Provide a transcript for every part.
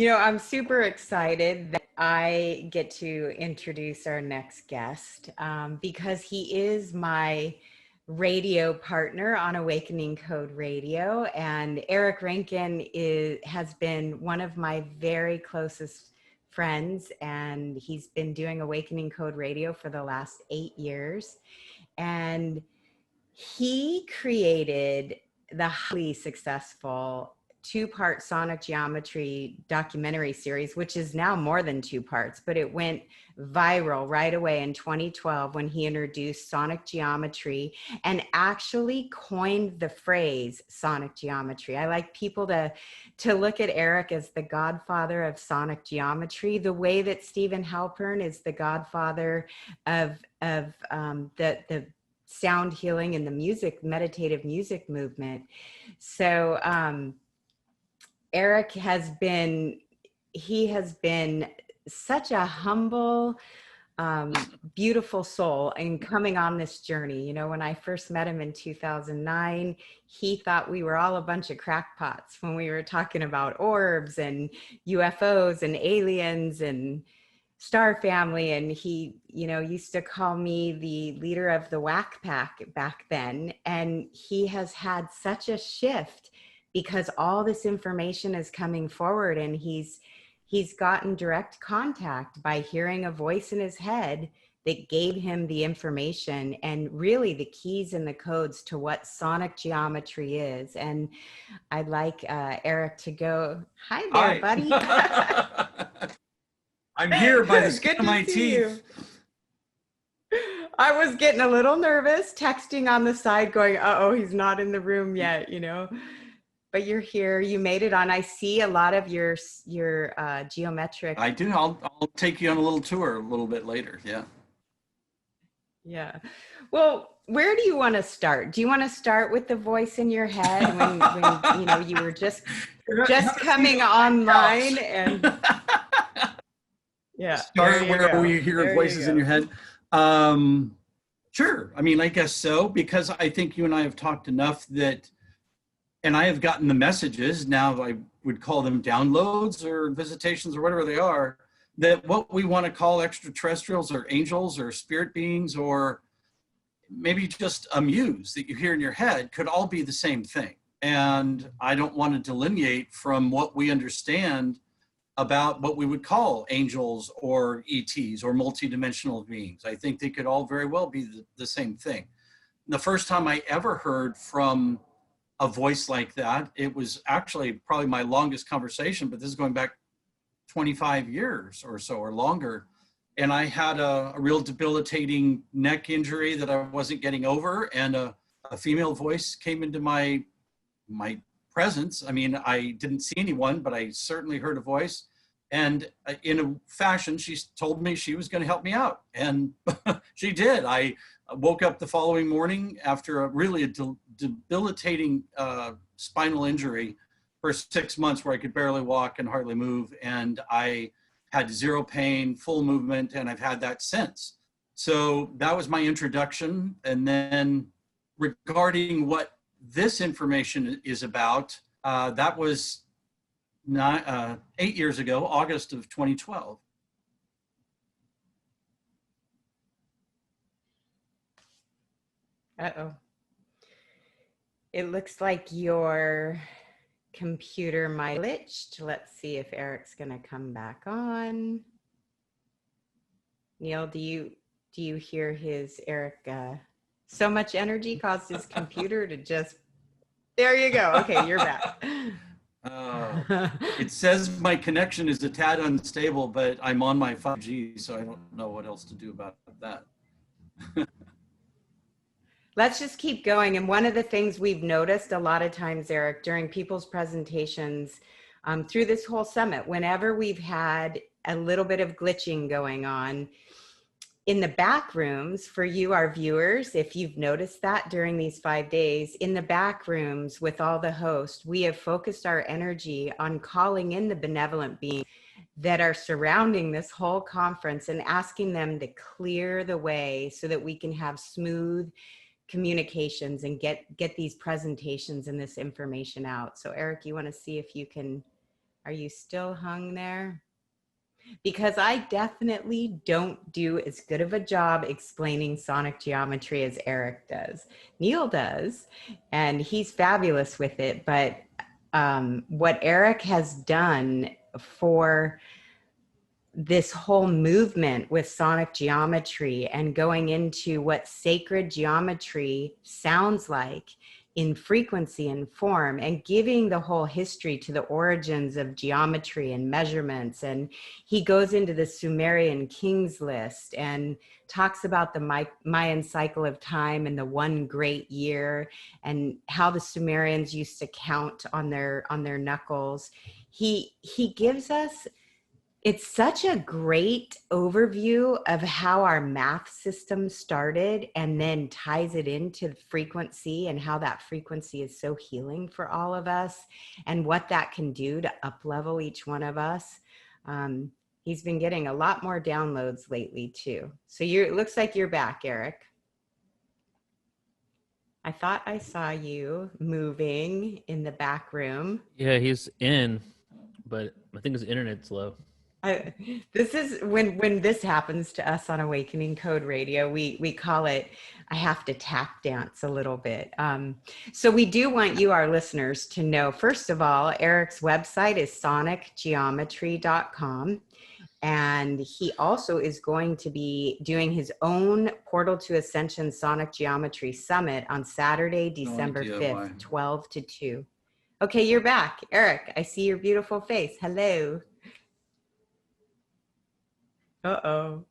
I'm super excited that I get to introduce our next guest because he is my radio partner on Awakening Code Radio. And Eric Rankin has been one of my very closest friends, and he's been doing Awakening Code Radio for the last 8 years. And he created the highly successful 2-part sonic geometry documentary series, which is now more than 2 parts, but it went viral right away in 2012 when he introduced sonic geometry and actually coined the phrase sonic geometry. I like people to look at Eric as the godfather of sonic geometry, the way that Stephen Halpern is the godfather of the sound healing and the meditative music movement. So Eric has been such a humble, beautiful soul in coming on this journey. When I first met him in 2009, he thought we were all a bunch of crackpots when we were talking about orbs and UFOs and aliens and Star Family, and he used to call me the leader of the Whack Pack back then. And he has had such a shift because all this information is coming forward, and he's gotten direct contact by hearing a voice in his head that gave him the information and really the keys and the codes to what sonic geometry is. And I'd like Eric to go. Hi there, buddy. I'm here by the skin of my teeth. I was getting a little nervous, texting on the side going, uh-oh, he's not in the room yet, But you're here, you made it on. I see a lot of your geometric. I do, I'll take you on a little tour a little bit later, yeah. Yeah. Well, where do you want to start? Do you want to start with the voice in your head when you were just coming online and... Yeah. Start where we hear voices in your head. Sure. I mean, I guess so, because I think you and I have talked enough that, and I have gotten the messages, now I would call them downloads or visitations or whatever they are, that what we want to call extraterrestrials or angels or spirit beings or maybe just a muse that you hear in your head could all be the same thing. And I don't want to delineate from what we understand about what we would call angels or ETs or multidimensional beings. I think they could all very well be the same thing. The first time I ever heard from a voice like that, it was actually probably my longest conversation, but this is going back 25 years or so or longer. And I had a real debilitating neck injury that I wasn't getting over, and a female voice came into my presence. I mean, I didn't see anyone, but I certainly heard a voice. And in a fashion, she told me she was going to help me out. And she did. I woke up the following morning after a really debilitating spinal injury for 6 months where I could barely walk and hardly move. And I had zero pain, full movement, and I've had that since. So that was my introduction. And then regarding what this information is about, that was 8 years ago, August of 2012. Uh-oh. It looks like your computer might glitched. Let's see if Eric's gonna come back on. Neil, do you hear Eric, so much energy caused his computer to just, there you go. Okay, you're back. It says my connection is a tad unstable, but I'm on my 5G, so I don't know what else to do about that. Let's just keep going. And one of the things we've noticed a lot of times, Eric, during people's presentations through this whole summit, whenever we've had a little bit of glitching going on, in the back rooms, for you, our viewers, if you've noticed that during these 5 days, in the back rooms with all the hosts, we have focused our energy on calling in the benevolent beings that are surrounding this whole conference and asking them to clear the way so that we can have smooth communications and get these presentations and this information out. So Eric, you want to see if you can Are you still hung there? Because I definitely don't do as good of a job explaining sonic geometry as Eric does. Neil does, and he's fabulous with it. But what Eric has done for this whole movement with sonic geometry and going into what sacred geometry sounds like in frequency and form, and giving the whole history to the origins of geometry and measurements. And he goes into the Sumerian kings list and talks about the Mayan cycle of time and the one great year, and how the Sumerians used to count on their knuckles. He gives us, it's such a great overview of how our math system started, and then ties it into frequency and how that frequency is so healing for all of us, and what that can do to up-level each one of us. He's been getting a lot more downloads lately too. So it looks like you're back, Eric. I thought I saw you moving in the back room. Yeah, he's in, but I think his internet's low. This is when this happens to us on Awakening Code Radio, we call it, I have to tap dance a little bit. So we do want you, our listeners, to know, first of all, Eric's website is sonicgeometry.com. And he also is going to be doing his own Portal to Ascension Sonic Geometry Summit on Saturday, December 5th, 12 to 2. Okay, you're back. Eric, I see your beautiful face. Hello. Uh-oh.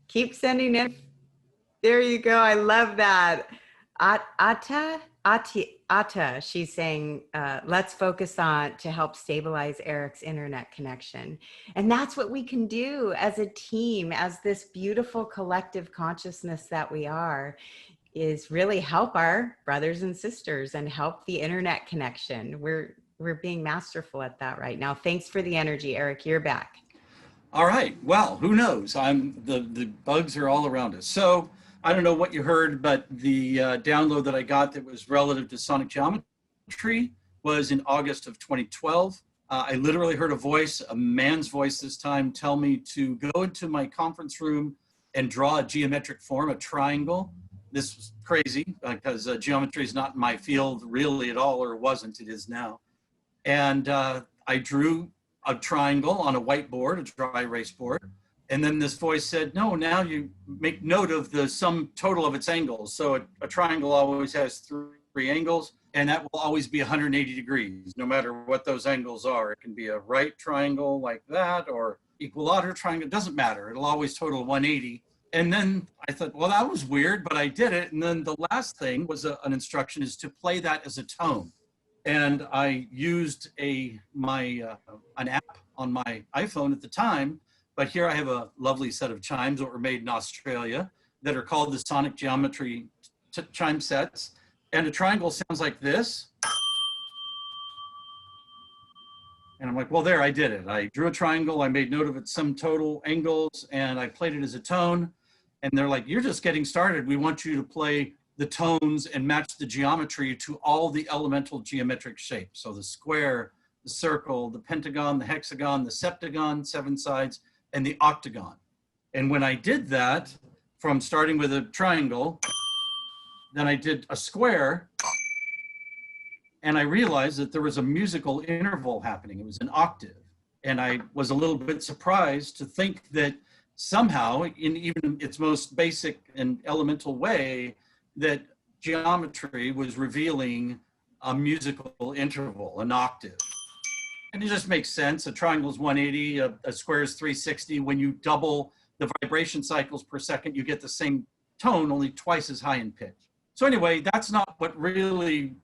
Keep sending in. There you go. I love that. Ata, she's saying, let's focus on to help stabilize Eric's internet connection. And that's what we can do as a team, as this beautiful collective consciousness that we are, is really help our brothers and sisters and help the internet connection. We're being masterful at that right now. Thanks for the energy, Eric. You're back. All right. Well, who knows? The bugs are all around us. So I don't know what you heard, but the download that I got that was relative to sonic geometry was in August of 2012. I literally heard a voice, a man's voice this time, tell me to go into my conference room and draw a geometric form, a triangle. This was crazy because geometry is not my field really at all, or wasn't. It is now. And I drew a triangle on a whiteboard, a dry erase board. And then this voice said, no, now you make note of the sum total of its angles. So a triangle always has three angles, and that will always be 180 degrees, no matter what those angles are. It can be a right triangle like that, or equilateral triangle, it doesn't matter. It'll always total 180. And then I thought, well, that was weird, but I did it. And then the last thing was an instruction is to play that as a tone. And I used an app on my iPhone at the time, but here I have a lovely set of chimes that were made in Australia that are called the Sonic Geometry chime sets. And a triangle sounds like this. And I'm like, well, there, I did it. I drew a triangle, I made note of its sum total angles, and I played it as a tone. And they're like, you're just getting started. We want you to play the tones and match the geometry to all the elemental geometric shapes. So the square, the circle, the pentagon, the hexagon, the septagon, 7 sides, and the octagon. And when I did that, from starting with a triangle, then I did a square, and I realized that there was a musical interval happening. It was an octave. And I was a little bit surprised to think that somehow, in even its most basic and elemental way, that geometry was revealing a musical interval, an octave. And it just makes sense. A triangle is 180, a square is 360. When you double the vibration cycles per second, you get the same tone, only twice as high in pitch. So anyway, that's not what really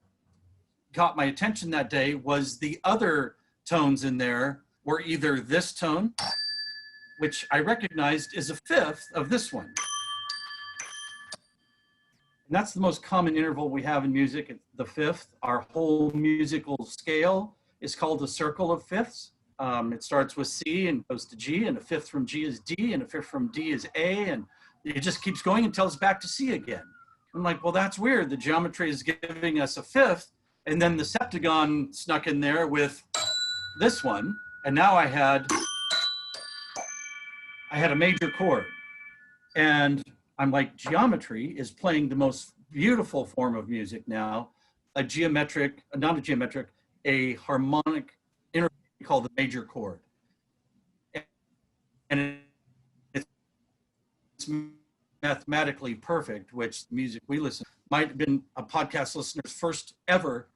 got my attention that day. Was the other tones in there were either this tone, which I recognized is a fifth of this one. And that's the most common interval we have in music. It's the fifth. Our whole musical scale is called a circle of fifths. It starts with C and goes to G, and a fifth from G is D, and a fifth from D is A, and it just keeps going until it's back to C again. I'm like, well, that's weird. The geometry is giving us a fifth, And then the septagon snuck in there with this one. And now I had a major chord. And I'm like, geometry is playing the most beautiful form of music now, a harmonic interval called the major chord. And it's mathematically perfect, which the music we listen might have been a podcast listener's first ever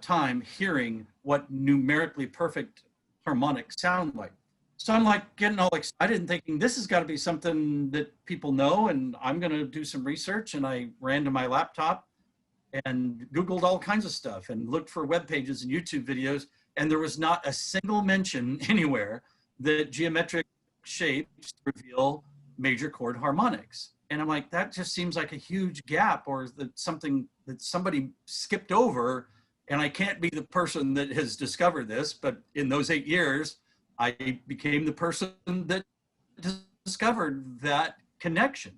time hearing what numerically perfect harmonics sound like. So I'm like getting all excited and thinking this has got to be something that people know, and I'm going to do some research. And I ran to my laptop and Googled all kinds of stuff and looked for web pages and YouTube videos, and there was not a single mention anywhere that geometric shapes reveal major chord harmonics. And I'm like, that just seems like a huge gap, or that something that somebody skipped over, and I can't be the person that has discovered this, but in those 8 years, I became the person that discovered that connection.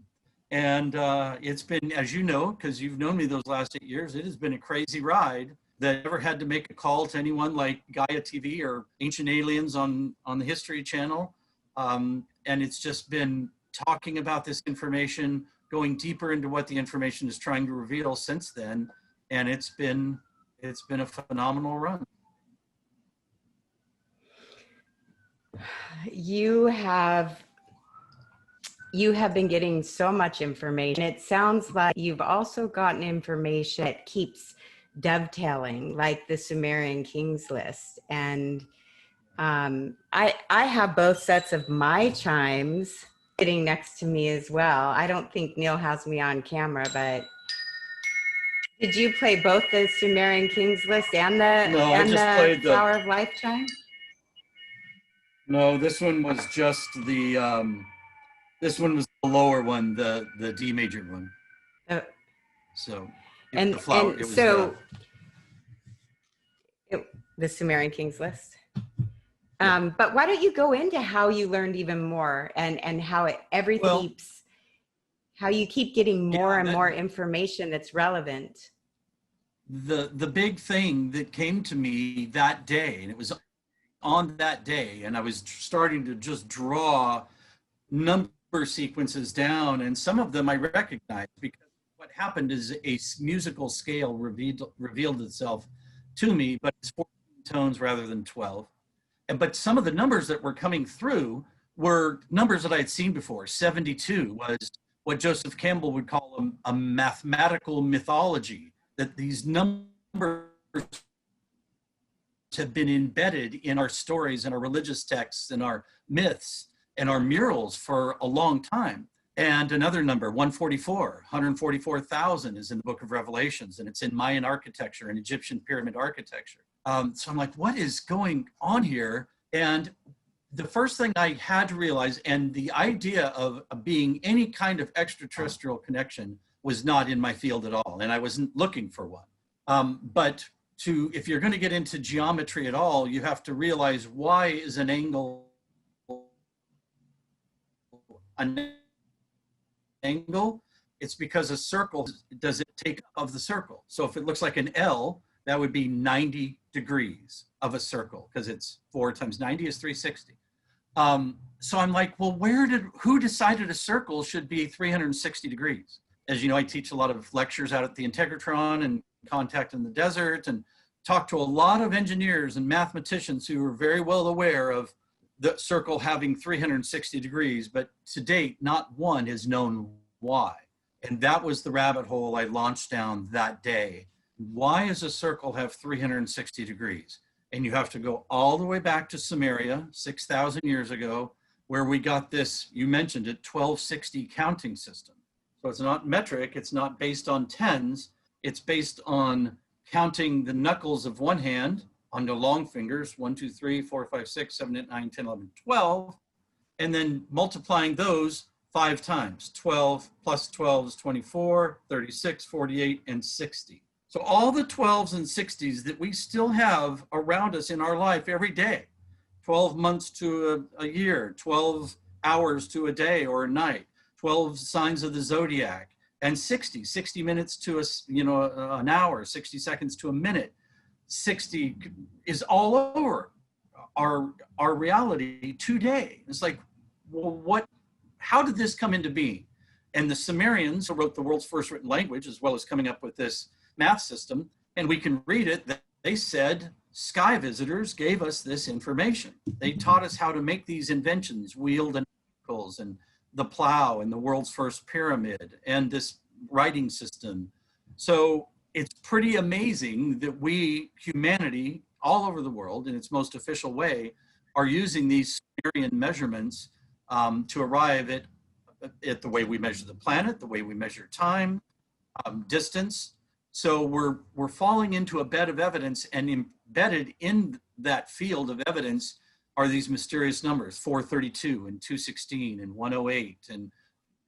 And it's been, as you know, because you've known me those last 8 years, it has been a crazy ride that I never had to make a call to anyone like Gaia TV or Ancient Aliens on the History Channel. And it's just been talking about this information, going deeper into what the information is trying to reveal since then. And it's been a phenomenal run. You have been getting so much information. It sounds like you've also gotten information that keeps dovetailing, like the Sumerian Kings list. And I have both sets of my chimes sitting next to me as well. I don't think Neil has me on camera, but did you play both the Sumerian Kings list and the Flower of Life chime? No, this one was just this one was the lower one, the D major one. So the Sumerian Kings list. But why don't you go into how you learned even more and how how you keep getting more and more information that's relevant? The big thing that came to me that day, and it was on that day, and I was starting to just draw number sequences down, and some of them I recognized, because what happened is a musical scale revealed itself to me, but it's 14 tones rather than 12. But some of the numbers that were coming through were numbers that I had seen before. 72 was what Joseph Campbell would call a mathematical mythology, that these numbers have been embedded in our stories and our religious texts and our myths and our murals for a long time. And another number, 144,000 is in the book of Revelations, and it's in Mayan architecture and Egyptian pyramid architecture. So I'm like, what is going on here? And the first thing I had to realize, and the idea of being any kind of extraterrestrial connection was not in my field at all, and I wasn't looking for one. But if you're going to get into geometry at all, you have to realize, why is an angle an angle? It's because a circle, does it take of the circle? So if it looks like an L, that would be 90 degrees of a circle, because it's 4 times 90 is 360. So I'm like, well, who decided a circle should be 360 degrees? As you know, I teach a lot of lectures out at the Integratron and Contact in the Desert, and talk to a lot of engineers and mathematicians who are very well aware of the circle having 360 degrees, but to date, not one has known why. And that was the rabbit hole I launched down that day. Why does a circle have 360 degrees? And you have to go all the way back to Sumeria, 6,000 years ago, where we got this, you mentioned it, 1260 counting system. So it's not metric, it's not based on tens, it's based on counting the knuckles of one hand on the long fingers, 1, 2, 3, 4, 5, 6, 7, 8, 9, 10, 11, 12, and then multiplying those 5 times. 12 plus 12 is 24, 36, 48, and 60. So all the 12s and 60s that we still have around us in our life every day, 12 months to a year, 12 hours to a day or a night, 12 signs of the zodiac, and 60 minutes to an hour, 60 seconds to a minute. 60 is all over our reality today. It's like, well, how did this come into being? And the Sumerians, who wrote the world's first written language, as well as coming up with this math system, and we can read it, that they said, sky visitors gave us this information. They taught us how to make these inventions, wheeled and vehicles, and the plow, and the world's first pyramid, and this writing system. So it's pretty amazing that we, humanity, all over the world, in its most official way, are using these Sumerian measurements to arrive at the way we measure the planet, the way we measure time, distance. So we're falling into a bed of evidence, and embedded in that field of evidence are these mysterious numbers, 432 and 216 and 108.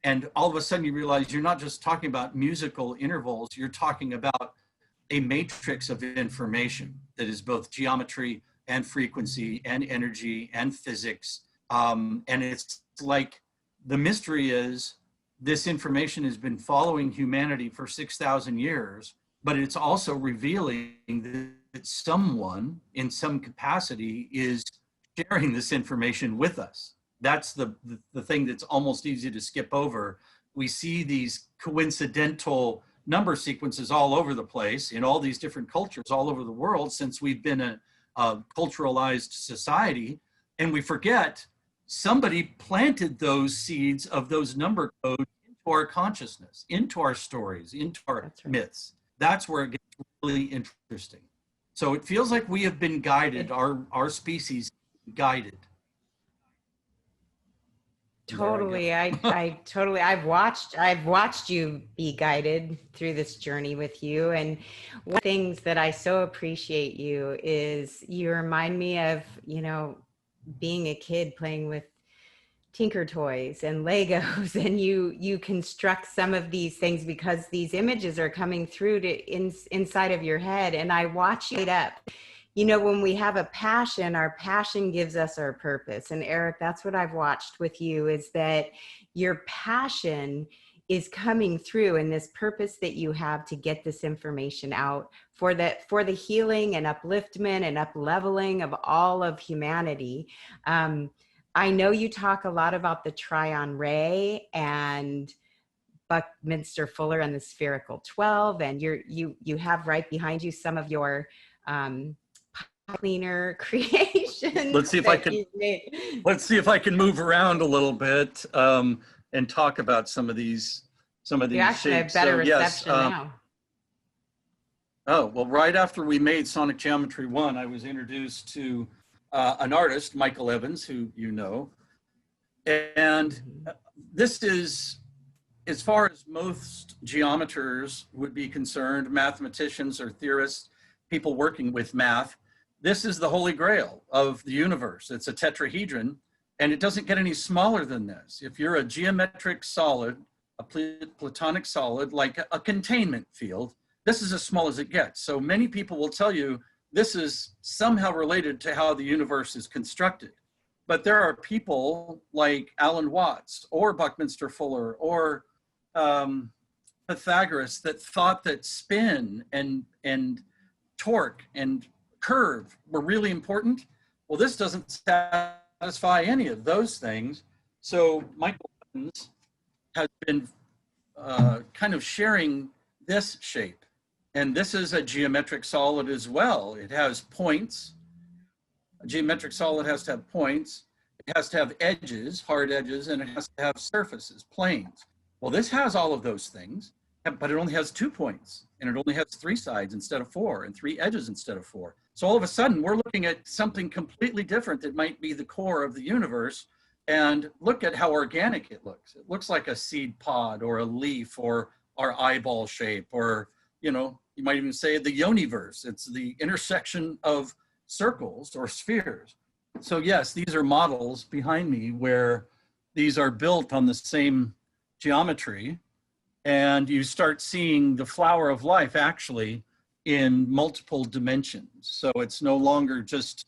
And all of a sudden you realize you're not just talking about musical intervals, you're talking about a matrix of information that is both geometry and frequency and energy and physics. And it's like, the mystery is this information has been following humanity for 6,000 years, but it's also revealing that someone in some capacity is sharing this information with us. That's the thing that's almost easy to skip over. We see these coincidental number sequences all over the place in all these different cultures all over the world since we've been a culturalized society, and we forget somebody planted those seeds of those number codes into our consciousness, into our stories, into our myths. That's where it gets really interesting. So it feels like we have been guided, our species guided. Totally. I've watched you be guided through this journey with you. And one of the things that I so appreciate you is you remind me of, being a kid playing with Tinker Toys and Legos, and you construct some of these things because these images are coming through inside of your head, and I watch it up. When we have a passion, our passion gives us our purpose. And Eric, that's what I've watched with you, is that your passion is coming through, and this purpose that you have to get this information out for the healing and upliftment and up-leveling of all of humanity. I know you talk a lot about the Tryon Ray and Buckminster Fuller and the Spherical 12, and you have right behind you some of your cleaner creations. Let's see if I can move around a little bit and talk about some of these You actually shapes. have better reception now. Oh, well, right after we made Sonic Geometry 1, I was introduced to an artist, Michael Evans, who you know. And this is, as far as most geometers would be concerned, mathematicians or theorists, people working with math, this is the holy grail of the universe. It's a tetrahedron, and it doesn't get any smaller than this. If you're a geometric solid, a platonic solid, like a containment field, this is as small as it gets. So many people will tell you this is somehow related to how the universe is constructed. But there are people like Alan Watts or Buckminster Fuller or Pythagoras that thought that spin and torque and curve were really important. Well, this doesn't satisfy any of those things. So Michael Evans has been kind of sharing this shape. And this is a geometric solid as well. It has points. A geometric solid has to have points. It has to have edges, hard edges, and it has to have surfaces, planes. Well, this has all of those things, but it only has 2 points, and it only has 3 sides instead of 4, and 3 edges instead of 4. So all of a sudden, we're looking at something completely different that might be the core of the universe. And look at how organic it looks. It looks like a seed pod or a leaf or our eyeball shape, or you might even say the universe. It's the intersection of circles or spheres. So yes, these are models behind me where these are built on the same geometry, and you start seeing the flower of life actually in multiple dimensions. So it's no longer just,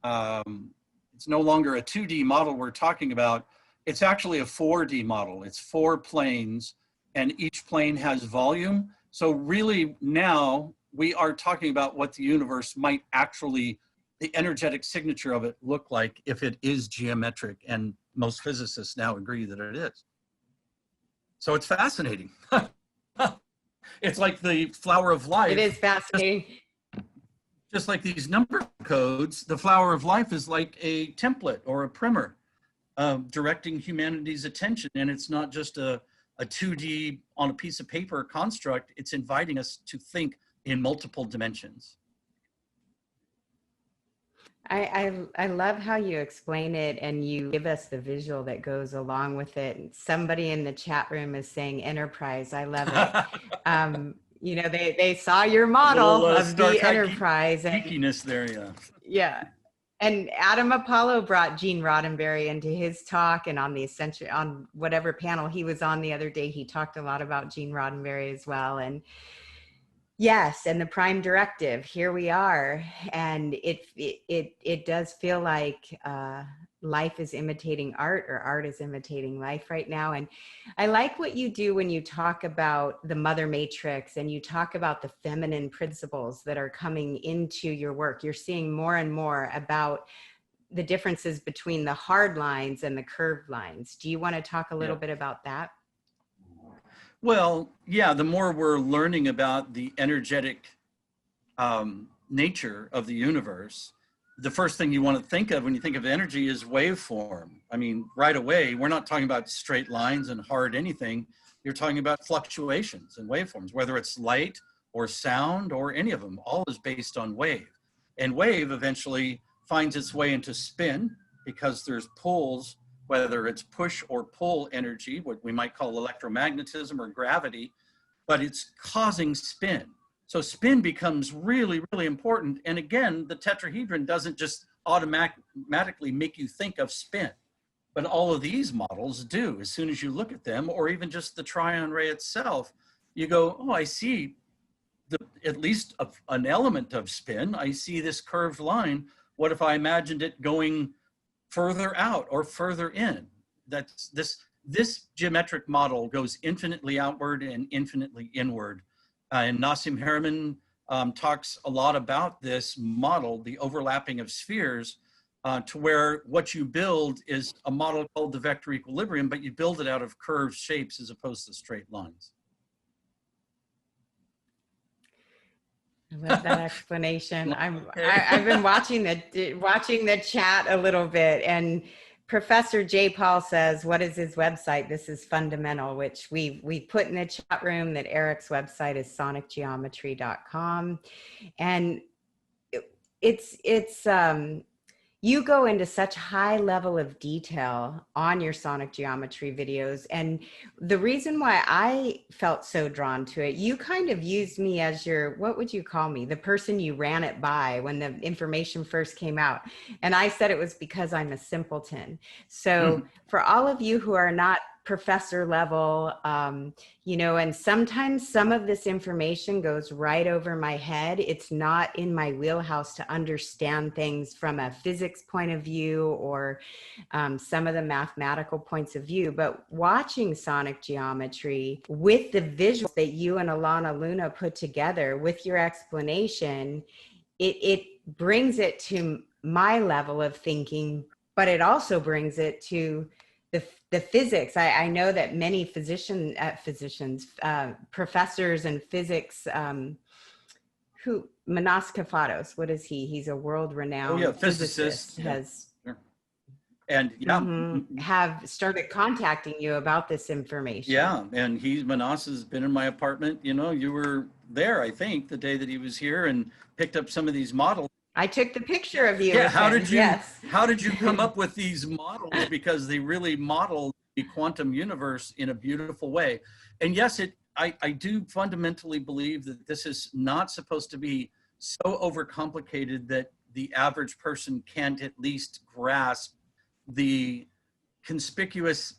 it's no longer a 2D model we're talking about. It's actually a 4D model. It's 4 planes and each plane has volume. So really now we are talking about what the universe might actually, the energetic signature of it look like if it is geometric, and most physicists now agree that it is. So it's fascinating. It's like the flower of life. It is fascinating. Just like these number codes, the flower of life is like a template or a primer directing humanity's attention. And it's not just a 2D on a piece of paper construct, it's inviting us to think in multiple dimensions. I love how you explain it and you give us the visual that goes along with it. Somebody in the chat room is saying enterprise. I love it. You know, they saw your model of the enterprise. Geekiness there, yeah. Yeah. And Adam Apollo brought Gene Roddenberry into his talk, and on the Ascension, on whatever panel he was on the other day, he talked a lot about Gene Roddenberry as well. And yes, and the prime directive, here we are. And it does feel like life is imitating art, or art is imitating life right now. And I like what you do when you talk about the mother matrix and you talk about the feminine principles that are coming into your work. You're seeing more and more about the differences between the hard lines and the curved lines. Do you want to talk a little bit about that? Well, yeah, the more we're learning about the energetic nature of the universe, the first thing you want to think of when you think of energy is waveform. I mean, right away, we're not talking about straight lines and hard anything. You're talking about fluctuations and waveforms, whether it's light or sound or any of them, all is based on wave. And wave eventually finds its way into spin because there's pulls, whether it's push or pull energy, what we might call electromagnetism or gravity, but it's causing spin. So spin becomes really, really important. And again, the tetrahedron doesn't just automatically make you think of spin, but all of these models do. As soon as you look at them, or even just the Tryon ray itself, you go, oh, I see at least an element of spin. I see this curved line. What if I imagined it going further out or further in? That's this geometric model goes infinitely outward and infinitely inward. And Nassim Haramein talks a lot about this model, the overlapping of spheres, to where what you build is a model called the vector equilibrium, but you build it out of curved shapes as opposed to straight lines. I love that explanation. I've been watching the chat a little bit, and Professor J. Paul says, what is his website? This is fundamental, which we put in the chat room that Eric's website is sonicgeometry.com. And it's you go into such high level of detail on your sonic geometry videos. And the reason why I felt so drawn to it, you kind of used me as your, what would you call me? The person you ran it by when the information first came out. And I said it was because I'm a simpleton. So for all of you who are not professor level, you know, and sometimes some of this information goes right over my head. It's not in my wheelhouse to understand things from a physics point of view or some of the mathematical points of view. But watching sonic geometry with the visuals that you and Alana Luna put together with your explanation, it brings it to my level of thinking, but it also brings it to the physics. I know that many professors in physics, who Manas Kafatos, what is he? He's a world-renowned physicist. And have started contacting you about this information. Yeah, and Manas has been in my apartment. You know, you were there, I think, the day that he was here and picked up some of these models. I took the picture of you. Yeah, how did you come up with these models? Because they really model the quantum universe in a beautiful way. And yes, I do fundamentally believe that this is not supposed to be so overcomplicated that the average person can't at least grasp the conspicuous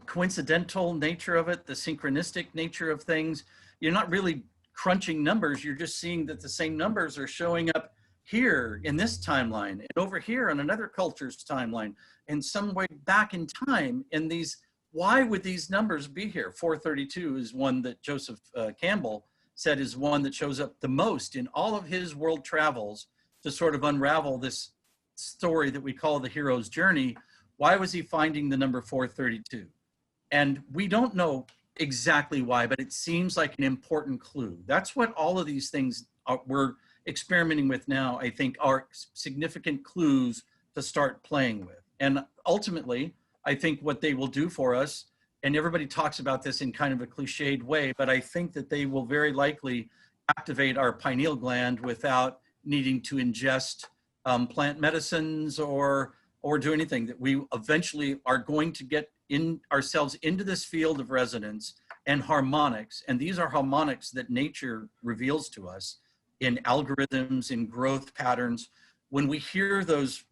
coincidental nature of it, the synchronistic nature of things. You're not really crunching numbers. You're just seeing that the same numbers are showing up here in this timeline and over here on another culture's timeline, and some way back in time in these why would these numbers be here? 432 is one that Joseph Campbell said is one that shows up the most in all of his world travels to sort of unravel this story that we call the hero's journey. Why was he finding the number 432? And we don't know exactly why, but it seems like an important clue. That's what all of these things we're experimenting with now, I think, are significant clues to start playing with. And ultimately, I think what they will do for us, and everybody talks about this in kind of a cliched way, but I think that they will very likely activate our pineal gland without needing to ingest plant medicines or do anything. That we eventually are going to get in ourselves into this field of resonance and harmonics. And these are harmonics that nature reveals to us in algorithms, in growth patterns. When we hear those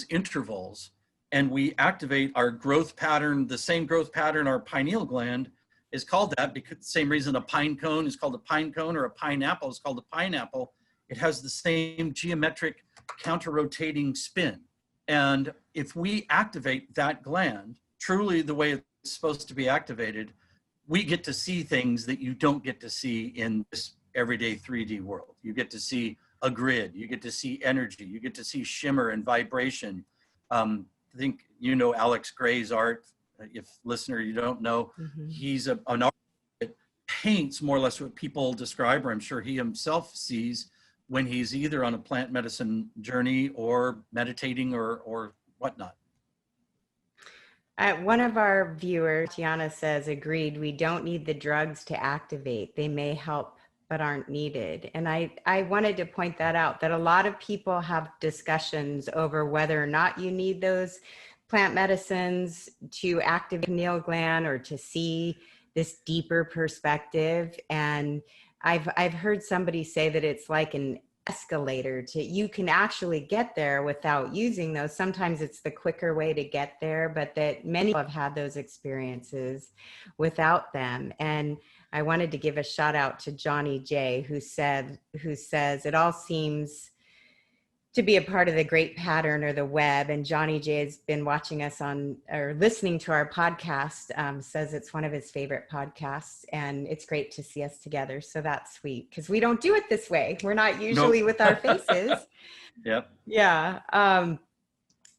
intervals and we activate our growth pattern, the same growth pattern, our pineal gland is called that because the same reason a pine cone is called a pine cone or a pineapple is called a pineapple. It has the same geometric counter-rotating spin. And if we activate that gland truly the way it's supposed to be activated, we get to see things that you don't get to see in this everyday 3D world. You get to see a grid, you get to see energy, you get to see shimmer and vibration. I think you know Alex Gray's art. If listener, you don't know, he's an artist that paints more or less what people describe, or I'm sure he himself sees when he's either on a plant medicine journey or meditating or whatnot. One of our viewers, Tiana, says, agreed, we don't need the drugs to activate. They may help, but aren't needed. And I wanted to point that out, that a lot of people have discussions over whether or not you need those plant medicines to activate the pineal gland or to see this deeper perspective. And I've heard somebody say that it's like an escalator to, you can actually get there without using those. Sometimes it's the quicker way to get there, but that many have had those experiences without them. And I wanted to give a shout out to Johnny J, who says, it all seems to be a part of the great pattern or the web. And Johnny J has been watching us on or listening to our podcast, says it's one of his favorite podcasts, and it's great to see us together. So that's sweet, because we don't do it this way. We're not usually with our faces. Yep. Yeah.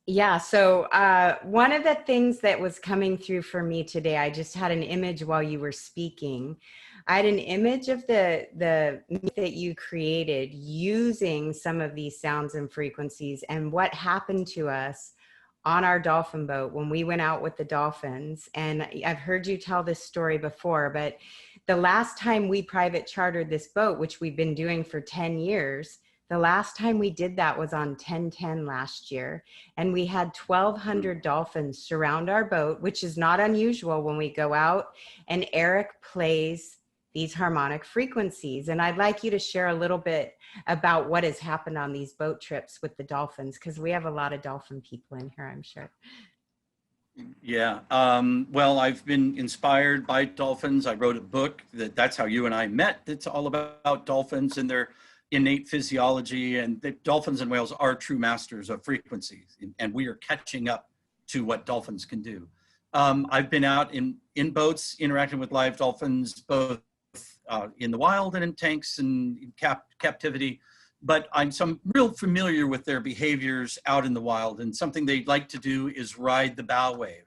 Yeah. So one of the things that was coming through for me today, I just had an image while you were speaking. I had an image of the myth that you created using some of these sounds and frequencies, and what happened to us on our dolphin boat when we went out with the dolphins. And I've heard you tell this story before, but the last time we private chartered this boat, which we've been doing for 10 years, the last time we did that was on 10/10 last year. And we had 1,200 dolphins surround our boat, which is not unusual when we go out, and Eric plays these harmonic frequencies. And I'd like you to share a little bit about what has happened on these boat trips with the dolphins, because we have a lot of dolphin people in here, I'm sure. Yeah. Well, I've been inspired by dolphins. I wrote a book that's how you and I met. It's all about dolphins and their innate physiology, and the dolphins and whales are true masters of frequencies, and we are catching up to what dolphins can do. I've been out in boats interacting with live dolphins, both in the wild and in tanks and in captivity, but I'm real familiar with their behaviors out in the wild. And something they like to do is ride the bow wave.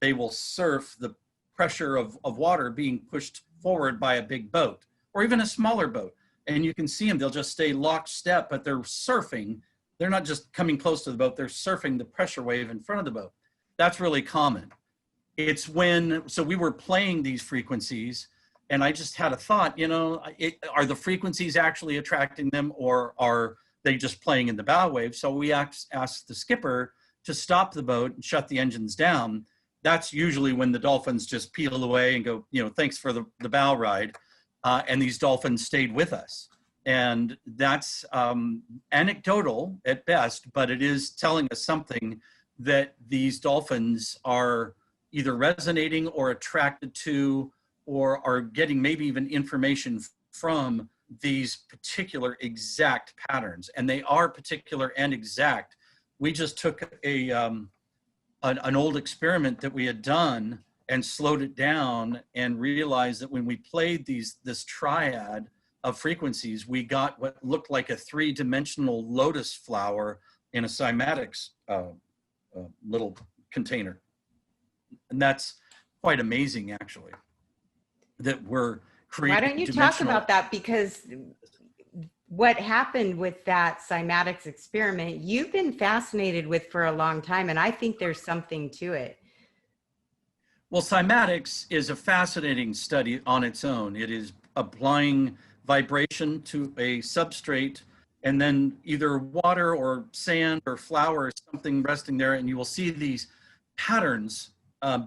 They will surf the pressure of water being pushed forward by a big boat or even a smaller boat. And you can see them, they'll just stay lockstep, but they're surfing. They're not just coming close to the boat, they're surfing the pressure wave in front of the boat. That's really common. It's so we were playing these frequencies, and I just had a thought, are the frequencies actually attracting them, or are they just playing in the bow wave? So we asked the skipper to stop the boat and shut the engines down. That's usually when the dolphins just peel away and go, thanks for the bow ride. And these dolphins stayed with us. And that's anecdotal at best, but it is telling us something, that these dolphins are either resonating or attracted to, or are getting maybe even information from these particular exact patterns. And they are particular and exact. We just took an old experiment that we had done and slowed it down and realized that when we played this triad of frequencies, we got what looked like a three-dimensional lotus flower in a cymatics little container. And that's quite amazing, actually, that we're creating. Why don't you talk about that? Because what happened with that cymatics experiment, you've been fascinated with for a long time, and I think there's something to it. Well, cymatics is a fascinating study on its own. It is applying vibration to a substrate and then either water or sand or flour or something resting there, and you will see these patterns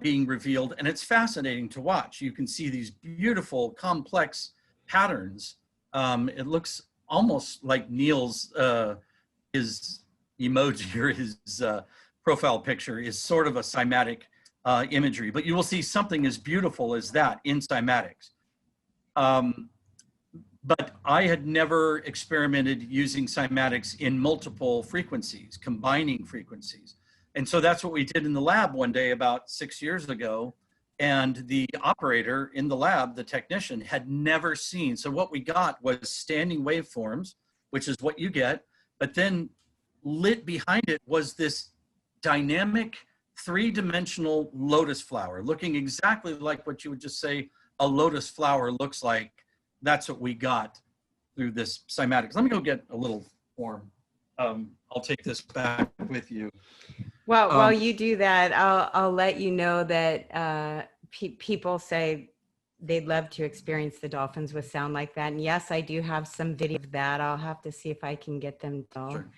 being revealed, and it's fascinating to watch. You can see these beautiful, complex patterns. It looks almost like Neil's, his emoji or his profile picture is sort of a cymatic imagery, but you will see something as beautiful as that in cymatics. But I had never experimented using cymatics in multiple frequencies, combining frequencies. And so that's what we did in the lab one day about 6 years ago. And the operator in the lab, the technician, had never seen. So what we got was standing waveforms, which is what you get, but then lit behind it was this dynamic three-dimensional lotus flower, looking exactly like what you would just say a lotus flower looks like. That's what we got through this cymatics. Let me go get a little form. I'll take this back with you. Well, while you do that, I'll let you know that people say they'd love to experience the dolphins with sound like that. And yes, I do have some video of that. I'll have to see if I can get them to. Sure.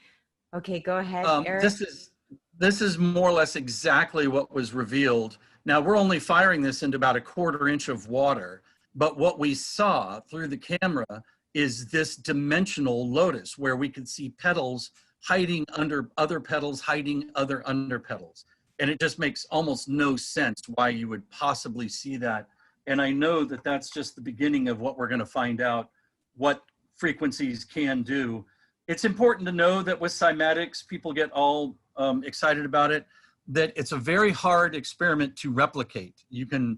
Okay, go ahead, Eric. This is more or less exactly what was revealed. Now, we're only firing this into about a 1/4 inch of water, but what we saw through the camera is this dimensional lotus where we could see petals hiding under other petals, hiding other under petals. And it just makes almost no sense why you would possibly see that. And I know that that's just the beginning of what we're going to find out, what frequencies can do. It's important to know that with cymatics, people get all excited about it, that it's a very hard experiment to replicate. You can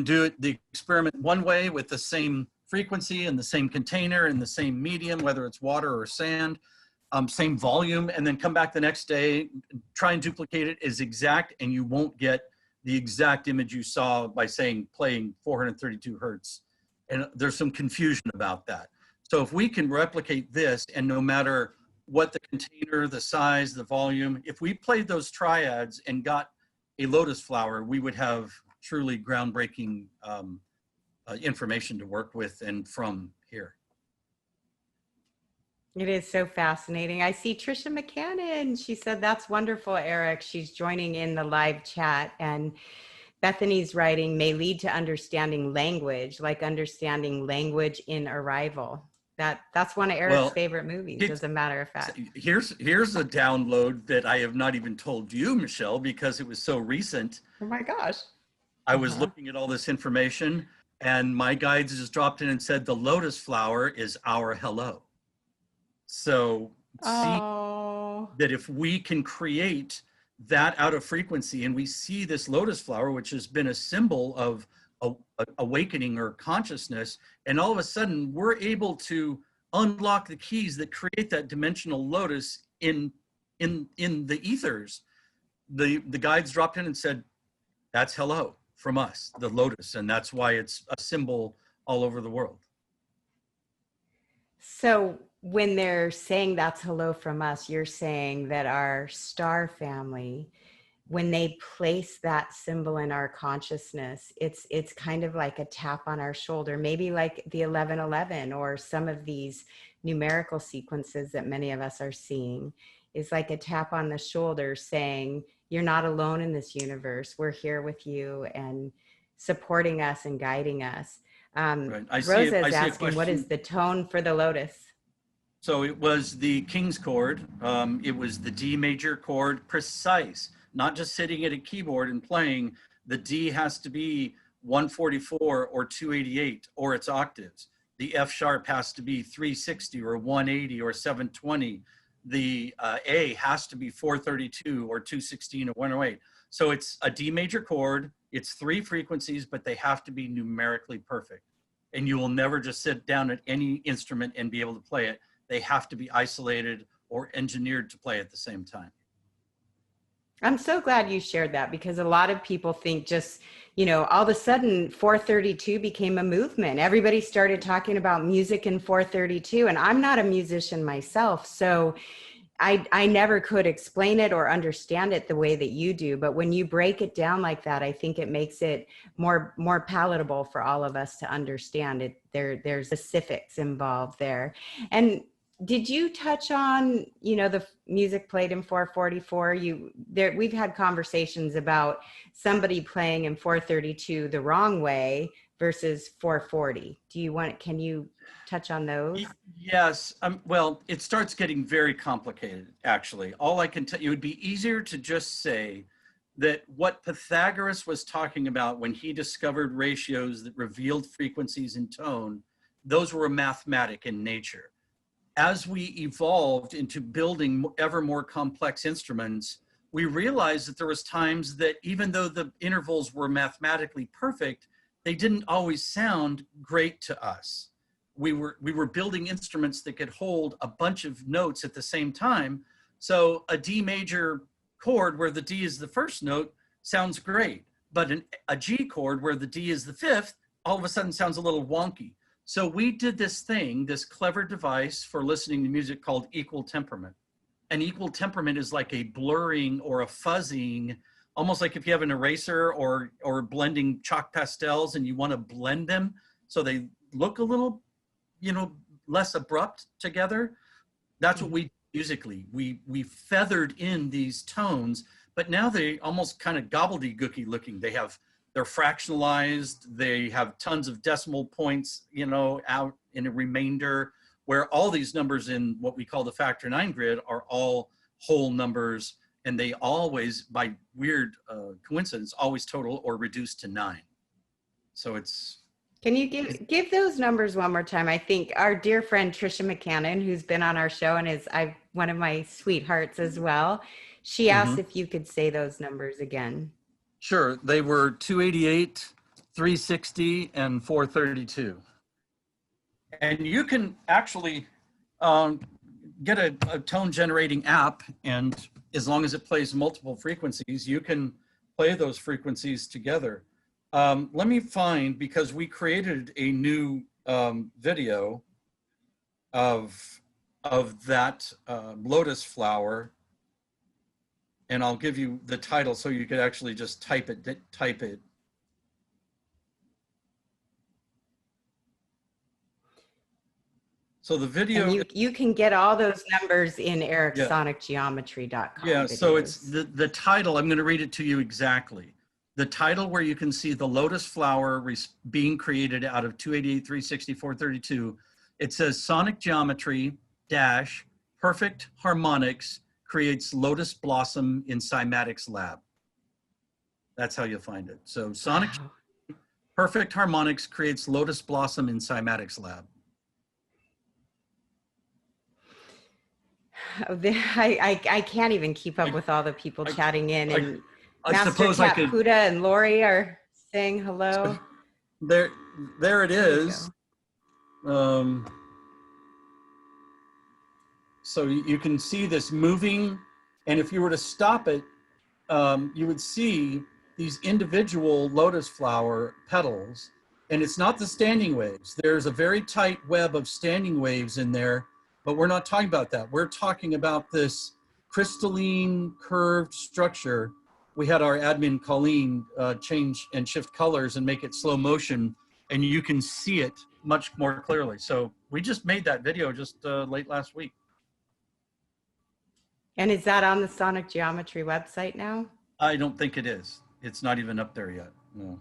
do the experiment one way with the same frequency and the same container and the same medium, whether it's water or sand, same volume, and then come back the next day, try and duplicate it as exact, and you won't get the exact image you saw by saying playing 432 hertz. And there's some confusion about that. So if we can replicate this, and no matter what the container, the size, the volume, if we played those triads and got a lotus flower, we would have truly groundbreaking information to work with and from here. It is so fascinating. I see Trisha McCannon. She said, that's wonderful, Eric. She's joining in the live chat. And Bethany's writing may lead to understanding language, like understanding language in Arrival. That's one of Eric's favorite movies, as a matter of fact. Here's a download that I have not even told you, Michelle, because it was so recent. Oh my gosh. I was looking at all this information, and my guides just dropped in and said, the lotus flower is our hello. So see that if we can create that out of frequency, and we see this lotus flower, which has been a symbol of awakening or consciousness, and all of a sudden we're able to unlock the keys that create that dimensional lotus in the ethers. The guides dropped in and said, that's hello from us, the lotus, and that's why it's a symbol all over the world. So when they're saying that's hello from us, you're saying that our star family, when they place that symbol in our consciousness, it's kind of like a tap on our shoulder, maybe like the 1111 or some of these numerical sequences that many of us are seeing, is like a tap on the shoulder saying, you're not alone in this universe. We're here with you and supporting us and guiding us. Right. Rosa is asking, what is the tone for the lotus? So it was the King's chord. It was the D major chord, precise, not just sitting at a keyboard and playing. The D has to be 144 or 288 or its octaves. The F sharp has to be 360 or 180 or 720. The A has to be 432 or 216 or 108. So it's a D major chord. It's 3 frequencies, but they have to be numerically perfect. And you will never just sit down at any instrument and be able to play it. They have to be isolated or engineered to play at the same time. I'm so glad you shared that, because a lot of people think just, all of a sudden 432 became a movement. Everybody started talking about music in 432, and I'm not a musician myself. So I never could explain it or understand it the way that you do. But when you break it down like that, I think it makes it more palatable for all of us to understand it. There's specifics involved there. And did you touch on, the music played in 444? We've had conversations about somebody playing in 432 the wrong way versus 440. Can you touch on those? Yes. Well, it starts getting very complicated, actually. All I can tell you, it would be easier to just say that what Pythagoras was talking about when he discovered ratios that revealed frequencies in tone, those were mathematic in nature. As we evolved into building ever more complex instruments, we realized that there was times that even though the intervals were mathematically perfect, they didn't always sound great to us. We were building instruments that could hold a bunch of notes at the same time. So a D major chord where the D is the first note sounds great, but a G chord where the D is the fifth, all of a sudden sounds a little wonky. So we did this clever device for listening to music called equal temperament. And equal temperament is like a blurring or a fuzzing, almost like if you have an eraser or blending chalk pastels and you want to blend them so they look a little, less abrupt together. That's what we did musically. We feathered in these tones, but now they almost kind of gobbledygooky looking. They're fractionalized. They have tons of decimal points, out in a remainder, where all these numbers in what we call the factor 9 grid are all whole numbers, and they always, by weird coincidence, always total or reduce to 9. So it's. Can you give those numbers one more time? I think our dear friend Trisha McCannon, who's been on our show and is one of my sweethearts as well, she asked if you could say those numbers again. Sure. They were 288, 360, and 432. And you can actually get a tone generating app, and as long as it plays multiple frequencies, you can play those frequencies together. Let me find, because we created a new video of that lotus flower, and I'll give you the title so you could actually just type it. So the video. And you can get all those numbers in ericsonicgeometry.com. Yeah, so it's the title. I'm going to read it to you exactly. The title, where you can see the lotus flower being created out of 288, 360, 432. It says sonic geometry dash perfect harmonics creates lotus blossom in cymatics lab. That's how you'll find it. So sonic perfect harmonics creates lotus blossom in cymatics lab. I can't even keep up with all the people chatting in, and Master Cat Puda and Lori are saying hello. There it is. So you can see this moving, and if you were to stop it, you would see these individual lotus flower petals, and it's not the standing waves. There's a very tight web of standing waves in there, but we're not talking about that. We're talking about this crystalline curved structure. We had our admin Colleen change and shift colors and make it slow motion, and you can see it much more clearly. So we just made that video just late last week. And is that on the Sonic Geometry website now? I don't think it is. It's not even up there yet. No.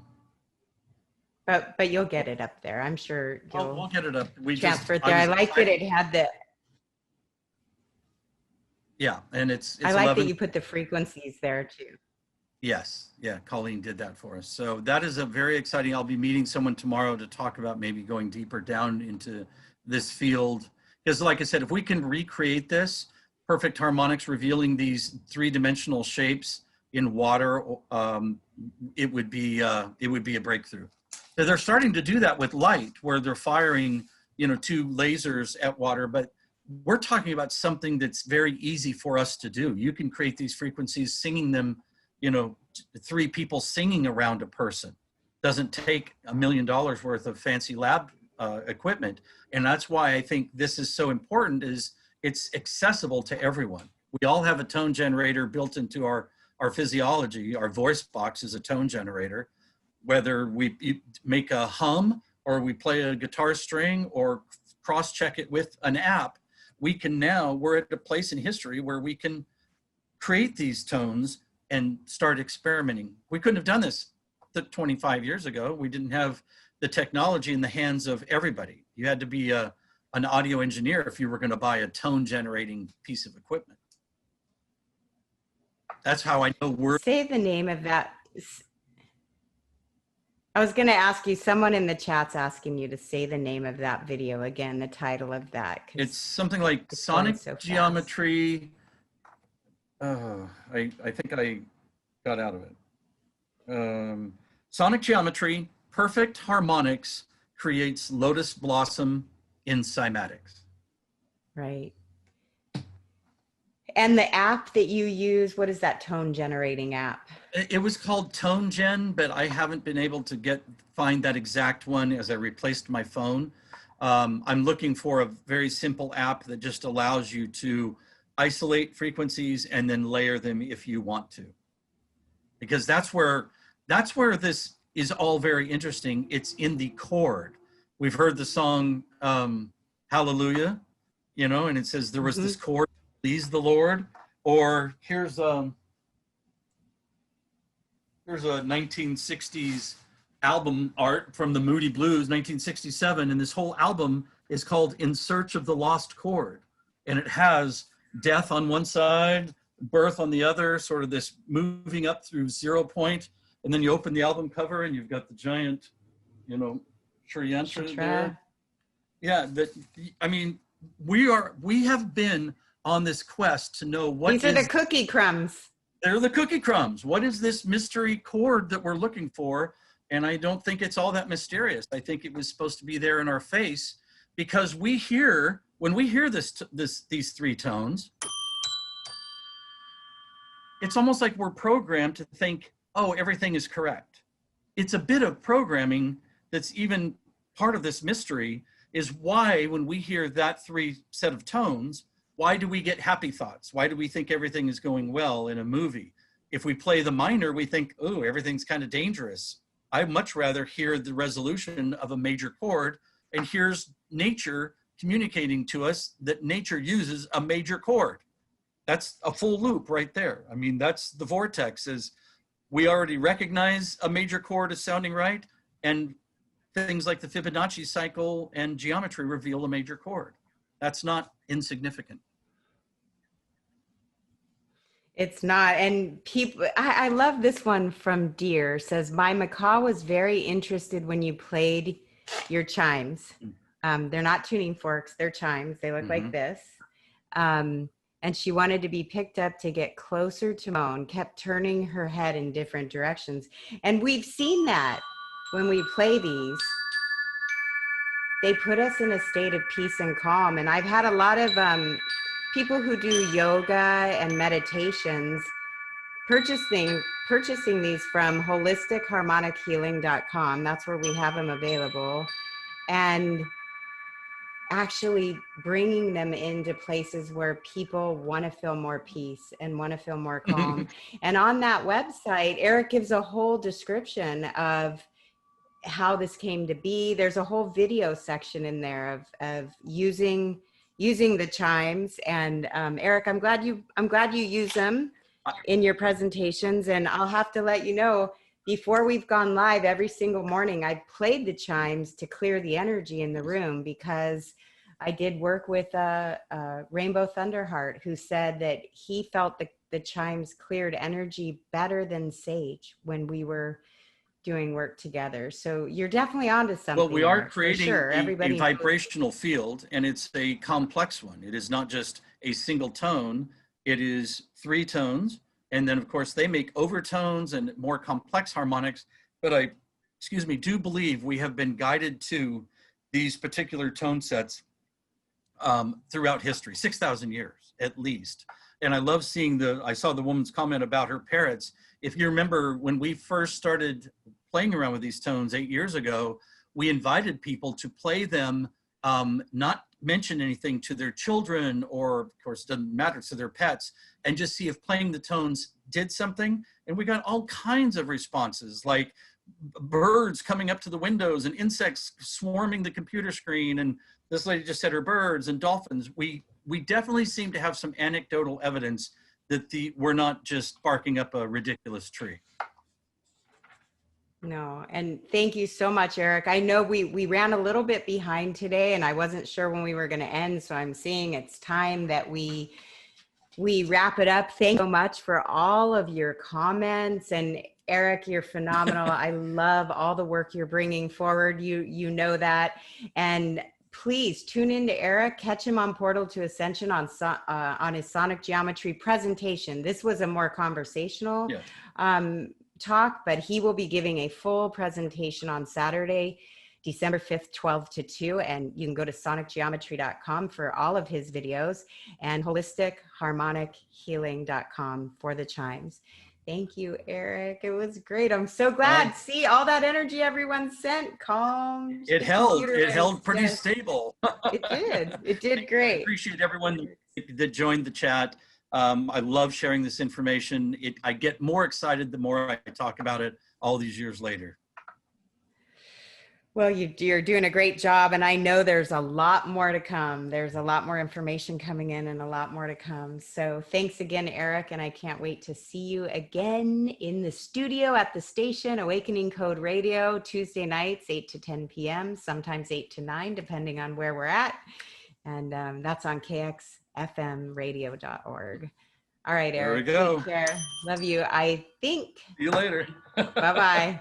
But you'll get it up there. I'm sure we'll get it up. We transfer it there. I like that it had the. Yeah, and it's I like that you put the frequencies there too. Yes, yeah, Colleen did that for us. So that is a very exciting. I'll be meeting someone tomorrow to talk about maybe going deeper down into this field. Because like I said, if we can recreate this, perfect harmonics revealing these three-dimensional shapes in water, it would be a breakthrough. So they're starting to do that with light, where they're firing, you know, 2 lasers at water, but we're talking about something that's very easy for us to do. You can create these frequencies, singing them, you know, 3 people singing around a person. Doesn't take $1 million worth of fancy lab equipment. And that's why I think this is so important, is it's accessible to everyone. We all have a tone generator built into our physiology. Our voice box is a tone generator. Whether we make a hum or we play a guitar string or cross-check it with an app, we're at a place in history where we can create these tones and start experimenting. We couldn't have done this 25 years ago. We didn't have the technology in the hands of everybody. You had to be an audio engineer if you were going to buy a tone generating piece of equipment. That's how I know we're. Say the name of that. I was going to ask you, someone in the chat's asking you to say the name of that video again, the title of that. It's something like Sonic Geometry. I think I got out of it. Sonic Geometry, Perfect Harmonics Creates Lotus Blossom in Cymatics. Right. And the app that you use, what is that tone generating app? It was called Tone Gen, but I haven't been able to find that exact one as I replaced my phone. I'm looking for a very simple app that just allows you to isolate frequencies and then layer them if you want to. Because that's where this is all very interesting. It's in the chord. We've heard the song Hallelujah, you know, and it says there was this chord, please the Lord. Or here's a 1960s album art from the Moody Blues, 1967, and this whole album is called In Search of the Lost Chord. And it has death on one side, birth on the other, sort of this moving up through 0 point. And then you open the album cover and you've got the giant, you know, Sri Yantra there. Yeah, I mean, we have been on this quest to know what these are the cookie crumbs. They're the cookie crumbs. What is this mystery chord that we're looking for? And I don't think it's all that mysterious. I think it was supposed to be there in our face, because when we hear these 3 tones, it's almost like we're programmed to think, oh, everything is correct. It's a bit of programming that's even part of this mystery, is why when we hear that 3 set of tones, why do we get happy thoughts? Why do we think everything is going well in a movie? If we play the minor, we think, oh, everything's kind of dangerous. I'd much rather hear the resolution of a major chord, and here's nature communicating to us that nature uses a major chord. That's a full loop right there. I mean, that's the vortex, is we already recognize a major chord as sounding right, and things like the Fibonacci cycle and geometry reveal a major chord. That's not insignificant. It's not. And people, I love this one from Deer, says, my macaw was very interested when you played your chimes. They're not tuning forks, they're chimes. They look like this. And she wanted to be picked up to get closer to Moan, kept turning her head in different directions. And we've seen that when we play these. They put us in a state of peace and calm. And I've had a lot of people who do yoga and meditations purchasing these from holisticheharmonichealing.com. That's where we have them available. And actually bringing them into places where people want to feel more peace and want to feel more calm. And on that website, Eric gives a whole description of how this came to be. There's a whole video section in there of using the chimes. And Eric, I'm glad you use them in your presentations. And I'll have to let you know, before we've gone live, every single morning I played the chimes to clear the energy in the room, because I did work with Rainbow Thunderheart, who said that he felt the chimes cleared energy better than sage when we were doing work together. So you're definitely onto something. Well, we are there, creating sure. a vibrational field, and it's a complex one. It is not just a single tone. It is 3 tones, And then of course they make overtones and more complex harmonics. But I, do believe we have been guided to these particular tone sets throughout history, 6,000 years at least. And I love seeing I saw the woman's comment about her parrots. If you remember when we first started playing around with these tones 8 years ago, we invited people to play them, not mention anything to their children, or of course, doesn't matter, to their pets, and just see if playing the tones did something. And we got all kinds of responses, like birds coming up to the windows and insects swarming the computer screen. And this lady just said her birds and dolphins. We definitely seem to have some anecdotal evidence that we're not just barking up a ridiculous tree. No, and thank you so much, Eric. I know we ran a little bit behind today, and I wasn't sure when we were going to end, so I'm seeing it's time that we wrap it up. Thank you so much for all of your comments, and Eric, you're phenomenal. I love all the work you're bringing forward. You know that, and please tune in to Eric. Catch him on Portal to Ascension on his sonic geometry presentation. This was a more conversational talk, but he will be giving a full presentation on Saturday, December 5th, 12 to 2. And you can go to sonicgeometry.com for all of his videos, and holisticheharmonichealing.com for the chimes. Thank you, Eric. It was great. I'm so glad. See all that energy everyone sent. Calm. It held pretty stable. It did great. I appreciate everyone that joined the chat. I love sharing this information. I get more excited the more I talk about it all these years later. Well, you're doing a great job, and I know there's a lot more to come. There's a lot more information coming in and a lot more to come. So thanks again, Eric, and I can't wait to see you again in the studio at the station, Awakening Code Radio, Tuesday nights, 8 to 10 p.m., sometimes 8 to 9, depending on where we're at. And that's on kxfmradio.org. All right, Eric. There we go. Take care. Love you. I think. See you later. Bye-bye.